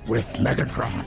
with Megatron.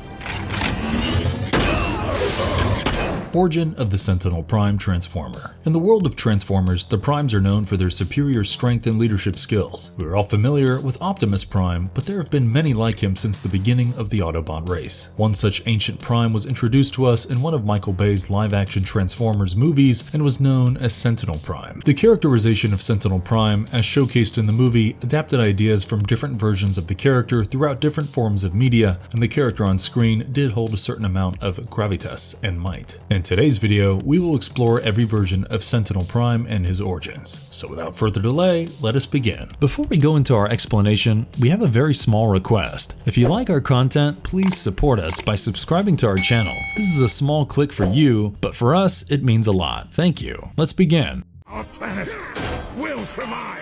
Origin of the Sentinel Prime Transformer. In the world of Transformers, the Primes are known for their superior strength and leadership skills. We are all familiar with Optimus Prime, but there have been many like him since the beginning of the Autobot race. One such ancient Prime was introduced to us in one of Michael Bay's live-action Transformers movies and was known as Sentinel Prime. The characterization of Sentinel Prime, as showcased in the movie, adapted ideas from different versions of the character throughout different forms of media, and the character on screen did hold a certain amount of gravitas and might. In today's video, we will explore every version of Sentinel Prime and his origins. So without further delay, let us begin. Before we go into our explanation, we have a very small request. If you like our content, please support us by subscribing to our channel. This is a small click for you, but for us, it means a lot. Thank you. Let's begin. Our planet will survive.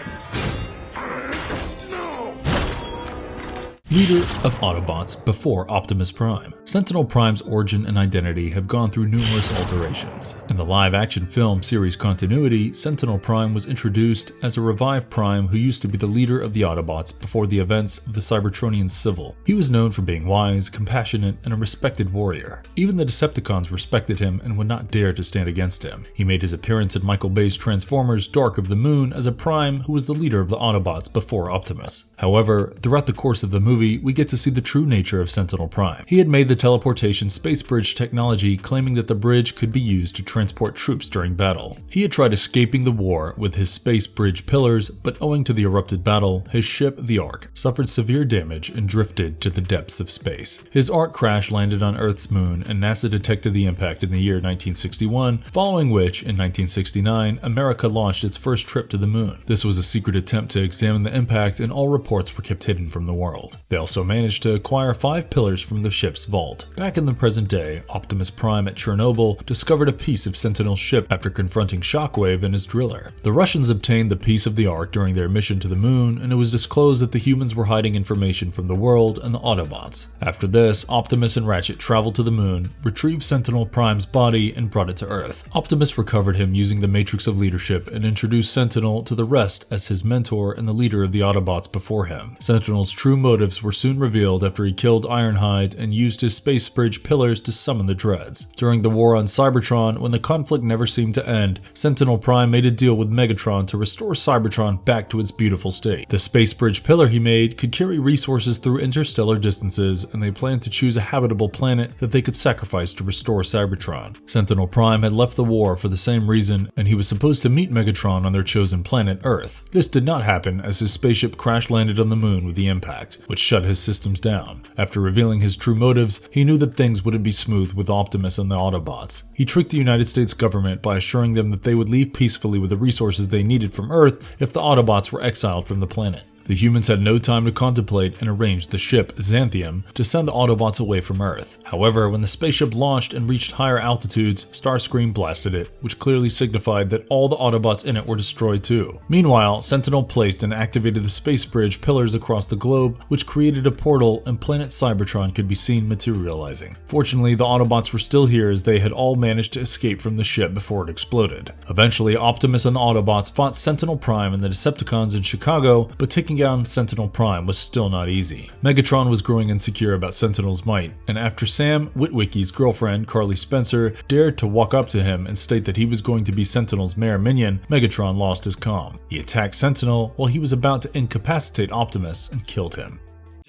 Leader of Autobots before Optimus Prime. Sentinel Prime's origin and identity have gone through numerous alterations. In the live-action film series continuity, Sentinel Prime was introduced as a revived Prime who used to be the leader of the Autobots before the events of the Cybertronian Civil. He was known for being wise, compassionate, and a respected warrior. Even the Decepticons respected him and would not dare to stand against him. He made his appearance in Michael Bay's Transformers: Dark of the Moon as a Prime who was the leader of the Autobots before Optimus. However, throughout the course of the movie, we get to see the true nature of Sentinel Prime. He had made the teleportation space bridge technology, claiming that the bridge could be used to transport troops during battle. He had tried escaping the war with his space bridge pillars, but owing to the erupted battle, his ship, the Ark, suffered severe damage and drifted to the depths of space. His Ark crash landed on Earth's moon, and NASA detected the impact in the year 1961, following which, in 1969, America launched its first trip to the moon. This was a secret attempt to examine the impact, and all reports were kept hidden from the world. They also managed to acquire 5 pillars from the ship's vault. Back in the present day, Optimus Prime at Chernobyl discovered a piece of Sentinel's ship after confronting Shockwave and his driller. The Russians obtained the piece of the Ark during their mission to the moon, and it was disclosed that the humans were hiding information from the world and the Autobots. After this, Optimus and Ratchet traveled to the moon, retrieved Sentinel Prime's body, and brought it to Earth. Optimus recovered him using the Matrix of Leadership and introduced Sentinel to the rest as his mentor and the leader of the Autobots before him. Sentinel's true motives were soon revealed after he killed Ironhide and used his space bridge pillars to summon the Dreads. During the war on Cybertron, when the conflict never seemed to end, Sentinel Prime made a deal with Megatron to restore Cybertron back to its beautiful state. The space bridge pillar he made could carry resources through interstellar distances, and they planned to choose a habitable planet that they could sacrifice to restore Cybertron. Sentinel Prime had left the war for the same reason, and he was supposed to meet Megatron on their chosen planet, Earth. This did not happen as his spaceship crash-landed on the moon with the impact, which shut his systems down. After revealing his true motives, he knew that things wouldn't be smooth with Optimus and the Autobots. He tricked the United States government by assuring them that they would leave peacefully with the resources they needed from Earth if the Autobots were exiled from the planet. The humans had no time to contemplate and arranged the ship, Xanthium, to send the Autobots away from Earth. However, when the spaceship launched and reached higher altitudes, Starscream blasted it, which clearly signified that all the Autobots in it were destroyed too. Meanwhile, Sentinel placed and activated the space bridge pillars across the globe, which created a portal, and planet Cybertron could be seen materializing. Fortunately, the Autobots were still here as they had all managed to escape from the ship before it exploded. Eventually, Optimus and the Autobots fought Sentinel Prime and the Decepticons in Chicago, but taking down Sentinel Prime was still not easy. Megatron was growing insecure about Sentinel's might, and after Sam, Witwicky's girlfriend, Carly Spencer, dared to walk up to him and state that he was going to be Sentinel's mare minion, Megatron lost his calm. He attacked Sentinel while he was about to incapacitate Optimus and killed him.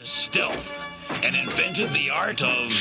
Stealth, and invented the art of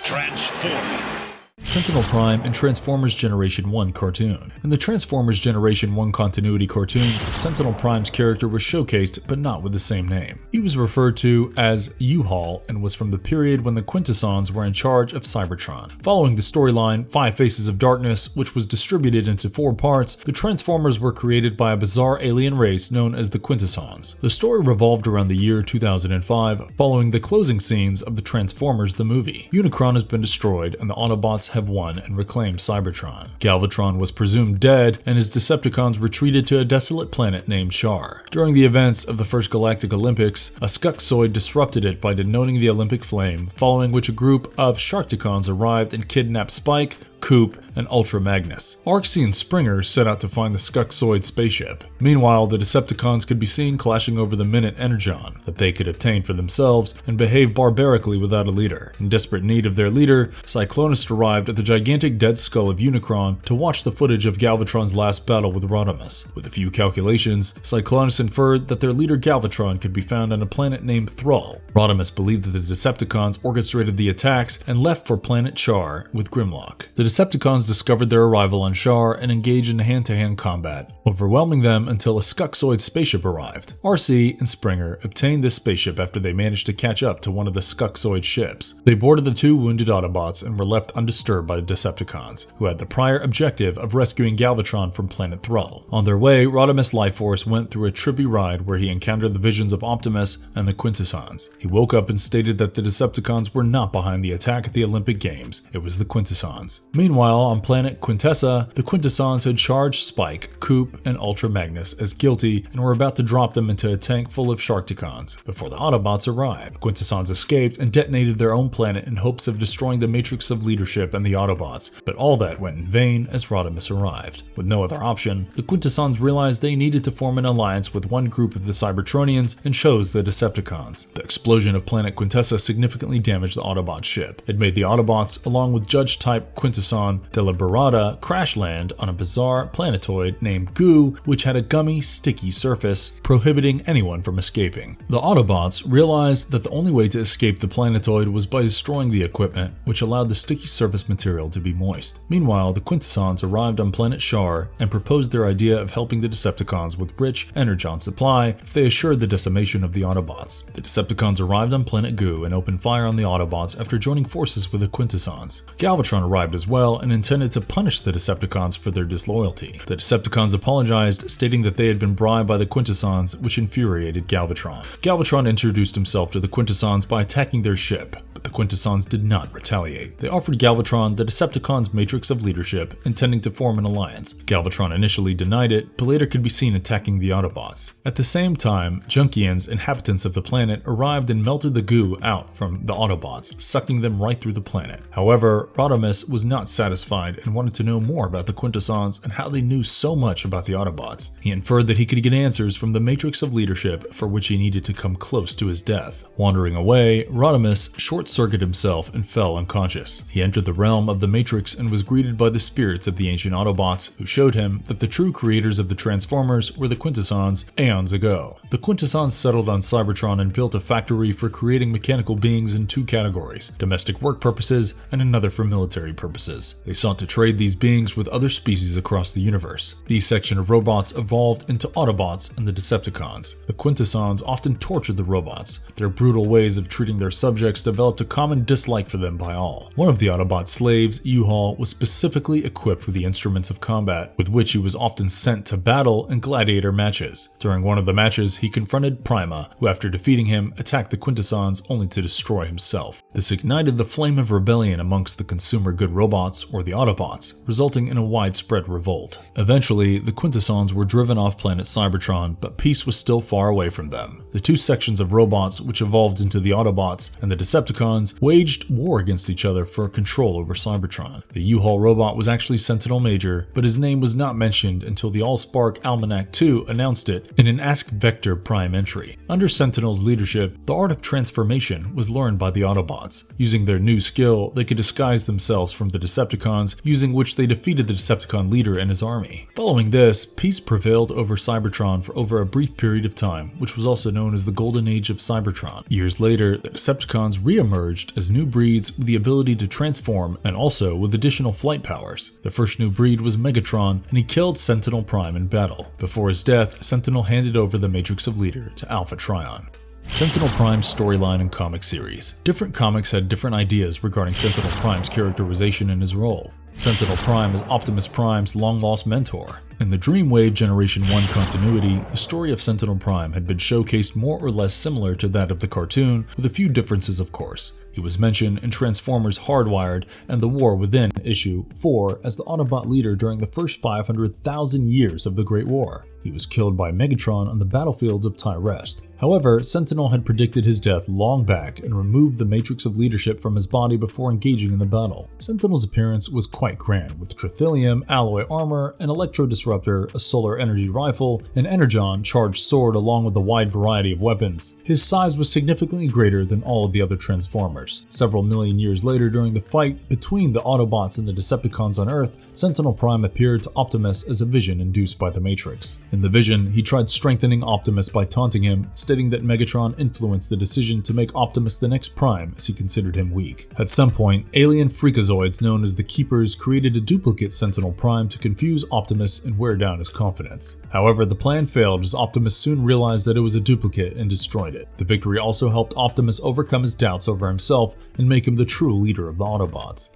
transforming. Sentinel Prime in Transformers Generation 1 cartoon. In the Transformers Generation 1 continuity cartoons, Sentinel Prime's character was showcased but not with the same name. He was referred to as U-Haul and was from the period when the Quintessons were in charge of Cybertron. Following the storyline, 5 Faces of Darkness, which was distributed into 4 parts, the Transformers were created by a bizarre alien race known as the Quintessons. The story revolved around the year 2005, following the closing scenes of the Transformers the movie. Unicron has been destroyed and the Autobots have won and reclaimed Cybertron. Galvatron was presumed dead, and his Decepticons retreated to a desolate planet named Char. During the events of the first Galactic Olympics, a Skuxoid disrupted it by denoting the Olympic flame, following which a group of Sharkticons arrived and kidnapped Spike, Coop, and Ultra Magnus. Arksy and Springer set out to find the Skuxoid spaceship. Meanwhile, the Decepticons could be seen clashing over the Minute Energon that they could obtain for themselves and behave barbarically without a leader. In desperate need of their leader, Cyclonus arrived at the gigantic dead skull of Unicron to watch the footage of Galvatron's last battle with Rodimus. With a few calculations, Cyclonus inferred that their leader Galvatron could be found on a planet named Thrall. Rodimus believed that the Decepticons orchestrated the attacks and left for planet Char with Grimlock. The Decepticons discovered their arrival on Char and engaged in hand-to-hand combat, overwhelming them until a Skuxoid spaceship arrived. RC and Springer obtained this spaceship after they managed to catch up to one of the Skuxoid ships. They boarded the two wounded Autobots and were left undisturbed by the Decepticons, who had the prior objective of rescuing Galvatron from planet Thrall. On their way, Rodimus Lifeforce went through a trippy ride where he encountered the visions of Optimus and the Quintessons. He woke up and stated that the Decepticons were not behind the attack at the Olympic Games, it was the Quintessons. Meanwhile, on planet Quintessa, the Quintessons had charged Spike, Coop, and Ultra Magnus as guilty and were about to drop them into a tank full of Sharkticons before the Autobots arrived. The Quintessons escaped and detonated their own planet in hopes of destroying the Matrix of Leadership and the Autobots, but all that went in vain as Rodimus arrived. With no other option, the Quintessons realized they needed to form an alliance with one group of the Cybertronians and chose the Decepticons. The explosion of planet Quintessa significantly damaged the Autobot ship. It made the Autobots, along with Judge-type Quintesson Deliberata, crash land on a bizarre planetoid named Goo, which had a gummy, sticky surface, prohibiting anyone from escaping. The Autobots realized that the only way to escape the planetoid was by destroying the equipment, which allowed the sticky surface material to be moist. Meanwhile, the Quintessons arrived on planet Char and proposed their idea of helping the Decepticons with rich energon supply if they assured the decimation of the Autobots. The Decepticons arrived on planet Goo and opened fire on the Autobots after joining forces with the Quintessons. Galvatron arrived as well and intended to punish the Decepticons for their disloyalty. The Decepticons apologized, stating that they had been bribed by the Quintessons, which infuriated Galvatron. Galvatron introduced himself to the Quintessons by attacking their ship, but the Quintessons did not retaliate. They offered Galvatron the Decepticons' Matrix of Leadership, intending to form an alliance. Galvatron initially denied it, but later could be seen attacking the Autobots. At the same time, Junkians, inhabitants of the planet, arrived and melted the goo out from the Autobots, sucking them right through the planet. However, Rodimus was not satisfied and wanted to know more about the Quintessons and how they knew so much about the Autobots. He inferred that he could get answers from the Matrix of Leadership, for which he needed to come close to his death. Wandering away, Rodimus short-circuited himself and fell unconscious. He entered the realm of the Matrix and was greeted by the spirits of the ancient Autobots, who showed him that the true creators of the Transformers were the Quintessons aeons ago. The Quintessons settled on Cybertron and built a factory for creating mechanical beings in two categories: domestic work purposes and another for military purposes. They sought to trade these beings with other species across the universe. These section of robots evolved into Autobots and the Decepticons. The Quintessons often tortured the robots. Their brutal ways of treating their subjects developed a common dislike for them by all. One of the Autobot slaves, U-Haul, was specifically equipped with the instruments of combat, with which he was often sent to battle and gladiator matches. During one of the matches, he confronted Prima, who after defeating him, attacked the Quintessons only to destroy himself. This ignited the flame of rebellion amongst the consumer good robots, or the Autobots, resulting in a widespread revolt. Eventually, the Quintessons were driven off planet Cybertron, but peace was still far away from them. The two sections of robots, which evolved into the Autobots and the Decepticons, waged war against each other for control over Cybertron. The U-Haul robot was actually Sentinel Major, but his name was not mentioned until the Allspark Almanac 2 announced it in an Ask Vector Prime entry. Under Sentinel's leadership, the art of transformation was learned by the Autobots. Using their new skill, they could disguise themselves from the Decepticons, using which they defeated the Decepticon leader and his army. Following this, peace prevailed over Cybertron for over a brief period of time, which was also known as the Golden Age of Cybertron. Years later, the Decepticons re-emerged as new breeds with the ability to transform and also with additional flight powers. The first new breed was Megatron, and he killed Sentinel Prime in battle. Before his death, Sentinel handed over the Matrix of Leader to Alpha Trion. Sentinel Prime's storyline and comic series. Different comics had different ideas regarding Sentinel Prime's characterization and his role. Sentinel Prime is Optimus Prime's long-lost mentor. In the Dreamwave Generation 1 continuity, the story of Sentinel Prime had been showcased more or less similar to that of the cartoon, with a few differences of course. He was mentioned in Transformers Hardwired and The War Within issue 4 as the Autobot leader during the first 500,000 years of the Great War. He was killed by Megatron on the battlefields of Tyrest. However, Sentinel had predicted his death long back and removed the Matrix of Leadership from his body before engaging in the battle. Sentinel's appearance was quite grand, with Trithelium, alloy armor, an electro disruptor, a solar energy rifle, an energon charged sword along with a wide variety of weapons. His size was significantly greater than all of the other Transformers. Several million years later, during the fight between the Autobots and the Decepticons on Earth, Sentinel Prime appeared to Optimus as a vision induced by the Matrix. In the vision, he tried strengthening Optimus by taunting him, stating that Megatron influenced the decision to make Optimus the next Prime as he considered him weak. At some point, alien freakazoids known as the Keepers created a duplicate Sentinel Prime to confuse Optimus and wear down his confidence. However, the plan failed as Optimus soon realized that it was a duplicate and destroyed it. The victory also helped Optimus overcome his doubts over himself and make him the true leader of the Autobots.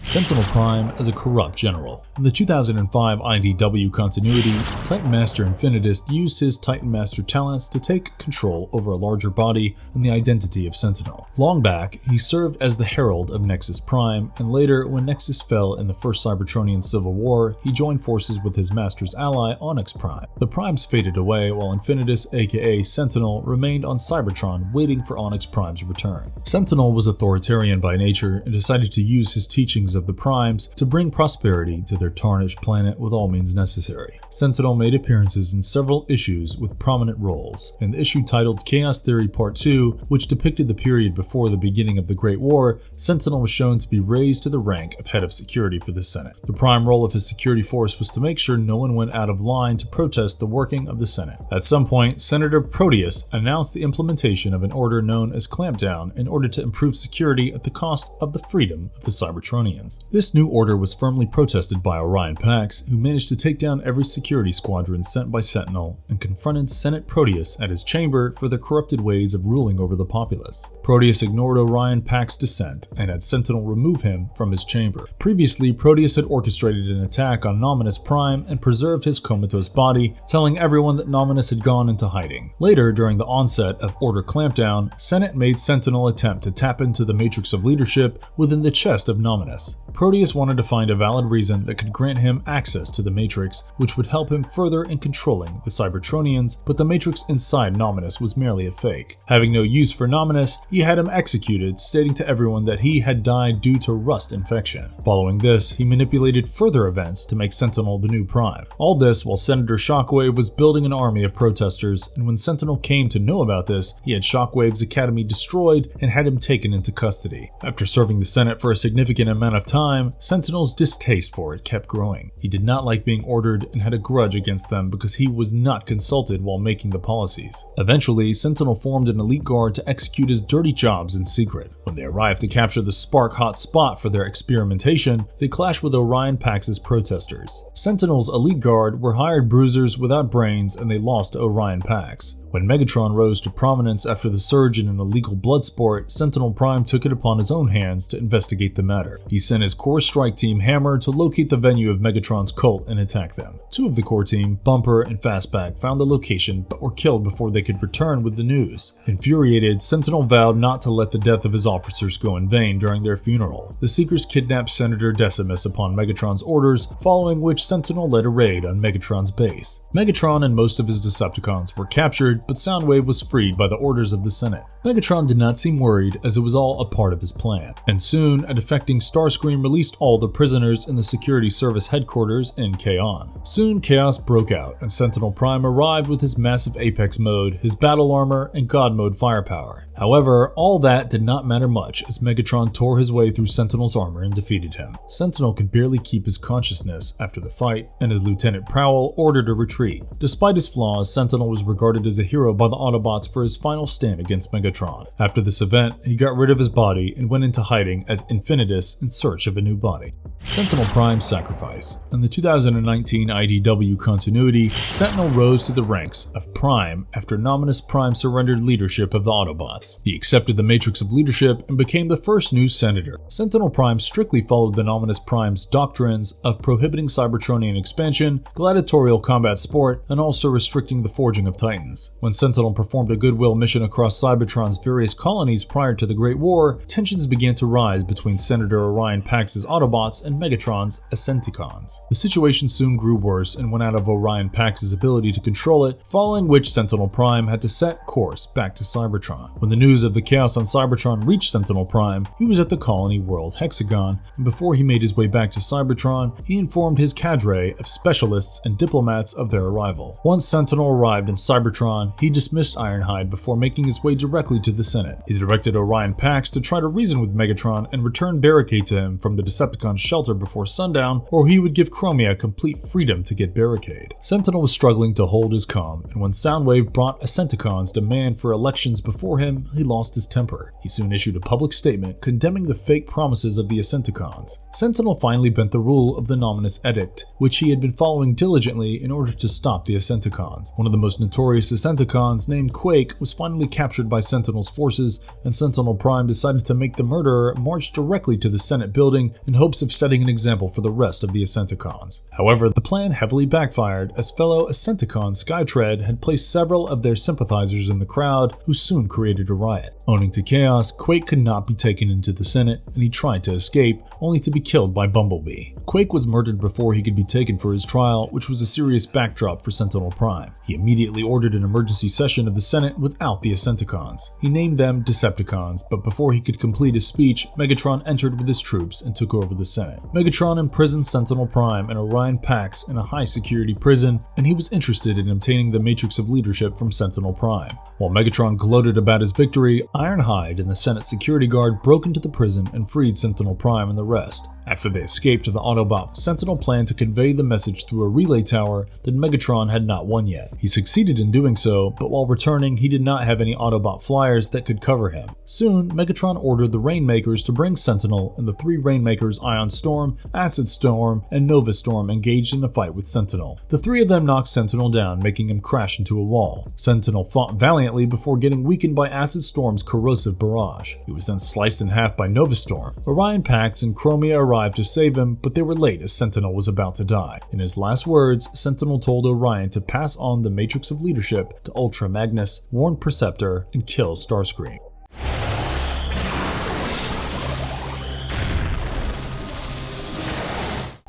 Sentinel Prime as a corrupt general. In the 2005 IDW continuity, Titan Master Infinitus used his Titan Master talents to take control over a larger body and the identity of Sentinel. Long back, he served as the herald of Nexus Prime, and later, when Nexus fell in the first Cybertronian Civil War, he joined forces with his master's ally, Onyx Prime. The Primes faded away while Infinitus, aka Sentinel, remained on Cybertron waiting for Onyx Prime's return. Sentinel was authoritarian by nature and decided to use his teachings of the Primes to bring prosperity to their tarnished planet with all means necessary. Sentinel made appearances in several issues with prominent roles. In the issue titled Chaos Theory Part 2, which depicted the period before the beginning of the Great War, Sentinel was shown to be raised to the rank of head of security for the Senate. The prime role of his security force was to make sure no one went out of line to protest the working of the Senate. At some point, Senator Proteus announced the implementation of an order known as Clampdown in order to improve security at the cost of the freedom of the Cybertronians. This new order was firmly protested by Orion Pax, who managed to take down every security squadron sent by Sentinel and confronted Senate Proteus at his chamber for their corrupted ways of ruling over the populace. Proteus ignored Orion Pax's dissent and had Sentinel remove him from his chamber. Previously, Proteus had orchestrated an attack on Nominus Prime and preserved his comatose body, telling everyone that Nominus had gone into hiding. Later, during the onset of Order Clampdown, Senate made Sentinel attempt to tap into the Matrix of Leadership within the chest of Nominus. Proteus wanted to find a valid reason that could grant him access to the Matrix, which would help him further in controlling the Cybertronians, but the Matrix inside Nominus was merely a fake. Having no use for Nominus, he had him executed, stating to everyone that he had died due to rust infection. Following this, he manipulated further events to make Sentinel the new Prime. All this while Senator Shockwave was building an army of protesters, and when Sentinel came to know about this, he had Shockwave's academy destroyed and had him taken into custody. After serving the Senate for a significant amount of time, Sentinel's distaste for it kept growing. He did not like being ordered and had a grudge against them because he was not consulted while making the policies. Eventually, Sentinel formed an elite guard to execute his dirty jobs in secret. When they arrived to capture the spark hot spot for their experimentation, they clashed with Orion Pax's protesters. Sentinel's elite guard were hired bruisers without brains, and they lost to Orion Pax. When Megatron rose to prominence after the surge in an illegal blood sport, Sentinel Prime took it upon his own hands to investigate the matter. He sent his core strike team Hammer to locate the venue of Megatron's cult and attack them. Two of the core team, Bumper and Fastback, found the location but were killed before they could return with the news. Infuriated, Sentinel vowed not to let the death of his officers go in vain during their funeral. The Seekers kidnapped Senator Decimus upon Megatron's orders, following which Sentinel led a raid on Megatron's base. Megatron and most of his Decepticons were captured, but Soundwave was freed by the orders of the Senate. Megatron did not seem worried, as it was all a part of his plan. And soon, a defecting Starscream released all the prisoners in the security service headquarters in Kaon. Soon, chaos broke out, and Sentinel Prime arrived with his massive Apex mode, his battle armor, and God mode firepower. However, all that did not matter much as Megatron tore his way through Sentinel's armor and defeated him. Sentinel could barely keep his consciousness after the fight, and his Lieutenant Prowl ordered a retreat. Despite his flaws, Sentinel was regarded as a hero by the Autobots for his final stand against Megatron. After this event, he got rid of his body and went into hiding as Infinitus in search of a new body. Sentinel Prime's sacrifice. In the 2019 IDW continuity, Sentinel rose to the ranks of Prime after Nominus Prime surrendered leadership of the Autobots. He accepted the Matrix of Leadership leadership and became the first new senator. Sentinel Prime strictly followed the Nominus Prime's doctrines of prohibiting Cybertronian expansion, gladiatorial combat sport, and also restricting the forging of Titans. When Sentinel performed a goodwill mission across Cybertron's various colonies prior to the Great War, tensions began to rise between Senator Orion Pax's Autobots and Megatron's Ascenticons. The situation soon grew worse and went out of Orion Pax's ability to control it, following which Sentinel Prime had to set course back to Cybertron. When the news of the chaos on Cybertron reached Sentinel Prime, he was at the colony World Hexagon, and before he made his way back to Cybertron, he informed his cadre of specialists and diplomats of their arrival. Once Sentinel arrived in Cybertron, he dismissed Ironhide before making his way directly to the Senate. He directed Orion Pax to try to reason with Megatron and return Barricade to him from the Decepticon shelter before sundown, or he would give Chromia complete freedom to get Barricade. Sentinel was struggling to hold his calm, and when Soundwave brought Ascenticon's demand for elections before him, he lost his temper. He soon issued a public statement condemning the fake promises of the Ascenticons. Sentinel finally bent the rule of the Nominus Edict, which he had been following diligently in order to stop the Ascenticons. One of the most notorious Ascenticons, named Quake, was finally captured by Sentinel's forces, and Sentinel Prime decided to make the murderer march directly to the Senate building in hopes of setting an example for the rest of the Ascenticons. However, the plan heavily backfired as fellow Ascenticon Skytread had placed several of their sympathizers in the crowd, who soon created a riot. Owing to chaos, Quake could not be taken into the Senate, and he tried to escape, only to be killed by Bumblebee. Quake was murdered before he could be taken for his trial, which was a serious backdrop for Sentinel Prime. He immediately ordered an emergency session of the Senate without the Ascenticons. He named them Decepticons, but before he could complete his speech, Megatron entered with his troops and took over the Senate. Megatron imprisoned Sentinel Prime and Orion Pax in a high-security prison, and he was interested in obtaining the Matrix of Leadership from Sentinel Prime. While Megatron gloated about his victory, Ironhide and the Senate security guard broke into the prison and freed Sentinel Prime and the rest. After they escaped to the Autobot, Sentinel planned to convey the message through a relay tower that Megatron had not won yet. He succeeded in doing so, but while returning, he did not have any Autobot flyers that could cover him. Soon, Megatron ordered the Rainmakers to bring Sentinel, and the three Rainmakers, Ion Storm, Acid Storm, and Nova Storm, engaged in a fight with Sentinel. The three of them knocked Sentinel down, making him crash into a wall. Sentinel fought valiantly before getting weakened by Acid Storm's corrosive barrage. He was then sliced in half by Nova Storm. Orion Pax and Chromia arrived to save him, but they were late as Sentinel was about to die. In his last words, Sentinel told Orion to pass on the Matrix of Leadership to Ultra Magnus, warn Perceptor, and kill Starscream.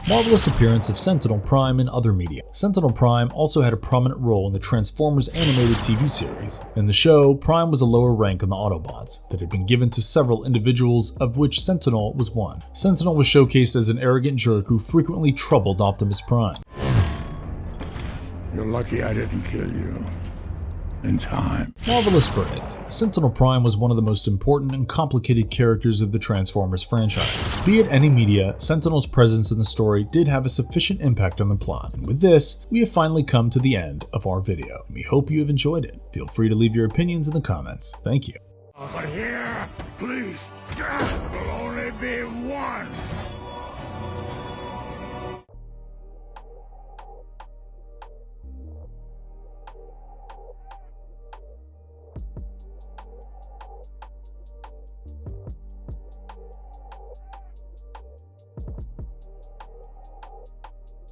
Marvelous appearance of Sentinel Prime in other media. Sentinel Prime also had a prominent role in the Transformers animated TV series. In the show, Prime was a lower rank on the Autobots that had been given to several individuals, of which Sentinel was one. Sentinel was showcased as an arrogant jerk who frequently troubled Optimus Prime. You're lucky I didn't kill you. In time. Marvelous verdict. Sentinel Prime was one of the most important and complicated characters of the Transformers franchise. Be it any media, Sentinel's presence in the story did have a sufficient impact on the plot. And with this, we have finally come to the end of our video. We hope you have enjoyed it. Feel free to leave your opinions in the comments. Thank you. But here, please, there will only be one.